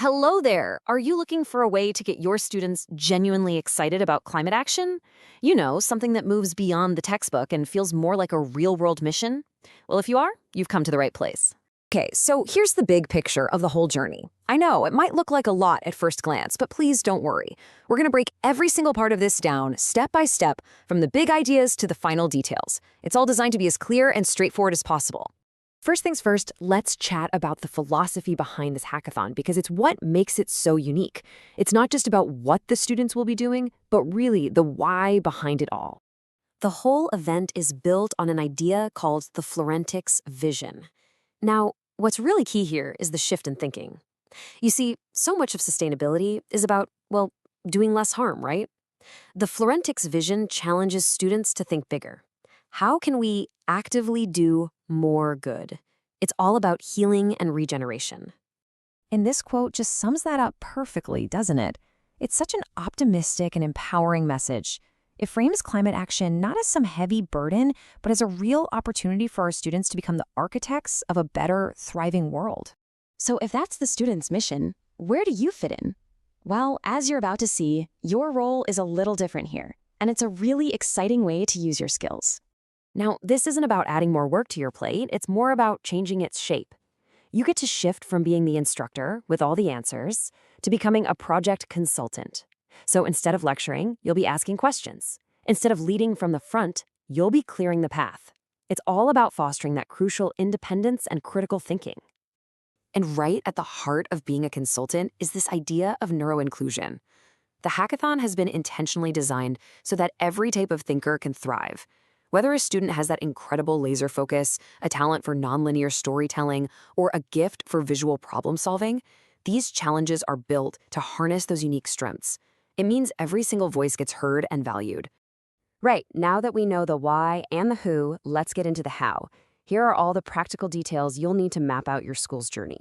Hello there! Are you looking for a way to get your students genuinely excited about climate action? You know, something that moves beyond the textbook and feels more like a real world mission? Well, if you are, you've come to the right place. Okay, so here's the big picture of the whole journey. I know it might look like a lot at first glance, but please don't worry. We're going to break every single part of this down step by step, from the big ideas to the final details. It's all designed to be as clear and straightforward as possible. First things first, let's chat about the philosophy behind this hackathon because it's what makes it so unique. It's not just about what the students will be doing, but really the why behind it all. The whole event is built on an idea called the Florentics vision. Now, what's really key here is the shift in thinking. You see, so much of sustainability is about, well, doing less harm, right? The Florentics vision challenges students to think bigger. How can we actively do more good? It's all about healing and regeneration. And this quote just sums that up perfectly, doesn't it? It's such an optimistic and empowering message. It frames climate action not as some heavy burden, but as a real opportunity for our students to become the architects of a better, thriving world. So if that's the student's mission, where do you fit in? Well, as you're about to see, your role is a little different here, and it's a really exciting way to use your skills. Now, this isn't about adding more work to your plate, it's more about changing its shape. You get to shift from being the instructor with all the answers to becoming a project consultant. So instead of lecturing, you'll be asking questions. Instead of leading from the front, you'll be clearing the path. It's all about fostering that crucial independence and critical thinking. And right at the heart of being a consultant is this idea of neuroinclusion. The hackathon has been intentionally designed so that every type of thinker can thrive. Whether a student has that incredible laser focus, a talent for nonlinear storytelling, or a gift for visual problem solving, these challenges are built to harness those unique strengths. It means every single voice gets heard and valued. Right, now that we know the why and the who, let's get into the how. Here are all the practical details you'll need to map out your school's journey.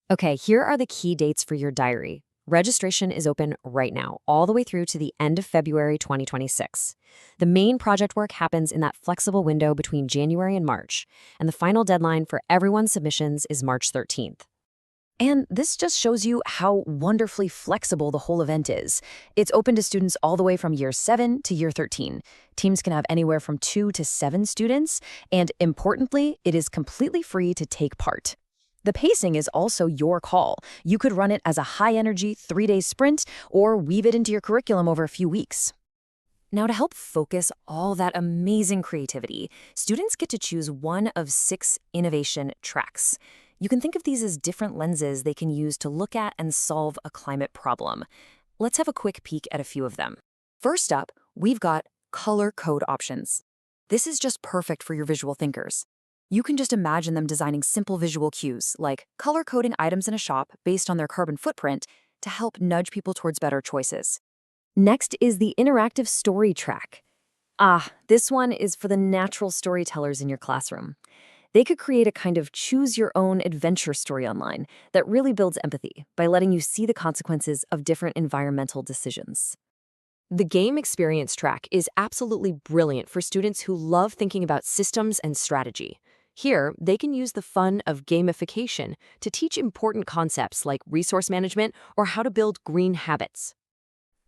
Okay, here are the key dates for your diary. Registration is open right now, all the way through to the end of February 2026. The main project work happens in that flexible window between January and March, and the final deadline for everyone's submissions is March 13th. And this just shows you how wonderfully flexible the whole event is. It's open to students all the way from year 7 to year 13. Teams can have anywhere from 2 to 7 students, and importantly, it is completely free to take part. The pacing is also your call. You could run it as a high-energy 3-day sprint or weave it into your curriculum over a few weeks. Now, to help focus all that amazing creativity, students get to choose one of 6 innovation tracks. You can think of these as different lenses they can use to look at and solve a climate problem. Let's have a quick peek at a few of them. First up, we've got color code options. This is just perfect for your visual thinkers. You can just imagine them designing simple visual cues, like color-coding items in a shop based on their carbon footprint to help nudge people towards better choices. Next is the interactive story track. This one is for the natural storytellers in your classroom. They could create a kind of choose-your-own adventure story online that really builds empathy by letting you see the consequences of different environmental decisions. The game experience track is absolutely brilliant for students who love thinking about systems and strategy. Here, they can use the fun of gamification to teach important concepts like resource management or how to build green habits.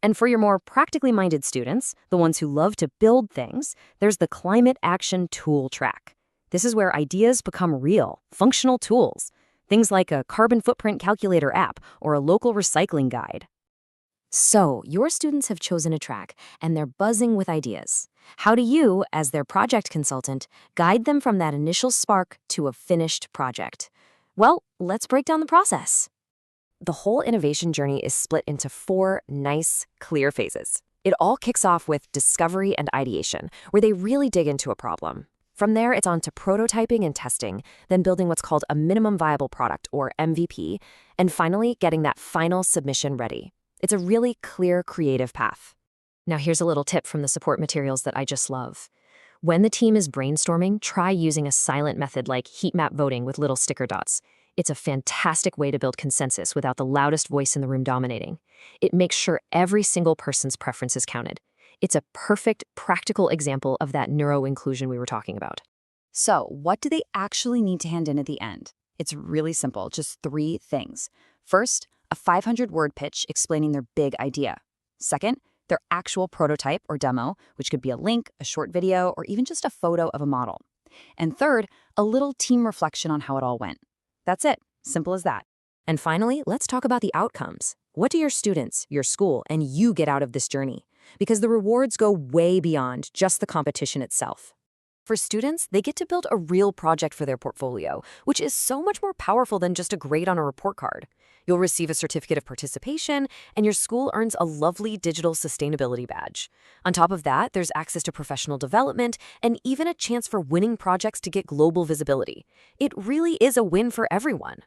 And for your more practically minded students, the ones who love to build things, there's the Climate Action Tool track. This is where ideas become real, functional tools. Things like a carbon footprint calculator app or a local recycling guide. So, your students have chosen a track, and they're buzzing with ideas. How do you, as their project consultant, guide them from that initial spark to a finished project? Well, let's break down the process. The whole innovation journey is split into 4 nice, clear phases. It all kicks off with discovery and ideation, where they really dig into a problem. From there, it's on to prototyping and testing, then building what's called a minimum viable product, or MVP, and finally getting that final submission ready. It's a really clear, creative path. Now here's a little tip from the support materials that I just love. When the team is brainstorming, try using a silent method like heat map voting with little sticker dots. It's a fantastic way to build consensus without the loudest voice in the room dominating. It makes sure every single person's preference is counted. It's a perfect, practical example of that neuro-inclusion we were talking about. So, what do they actually need to hand in at the end? It's really simple, just 3 things. First, a 500-word pitch explaining their big idea. Second, their actual prototype or demo, which could be a link, a short video, or even just a photo of a model. And third, a little team reflection on how it all went. That's it. Simple as that. And finally, let's talk about the outcomes. What do your students, your school, and you get out of this journey? Because the rewards go way beyond just the competition itself. For students, they get to build a real project for their portfolio, which is so much more powerful than just a grade on a report card. You'll receive a certificate of participation, and your school earns a lovely digital sustainability badge. On top of that, there's access to professional development and even a chance for winning projects to get global visibility. It really is a win for everyone.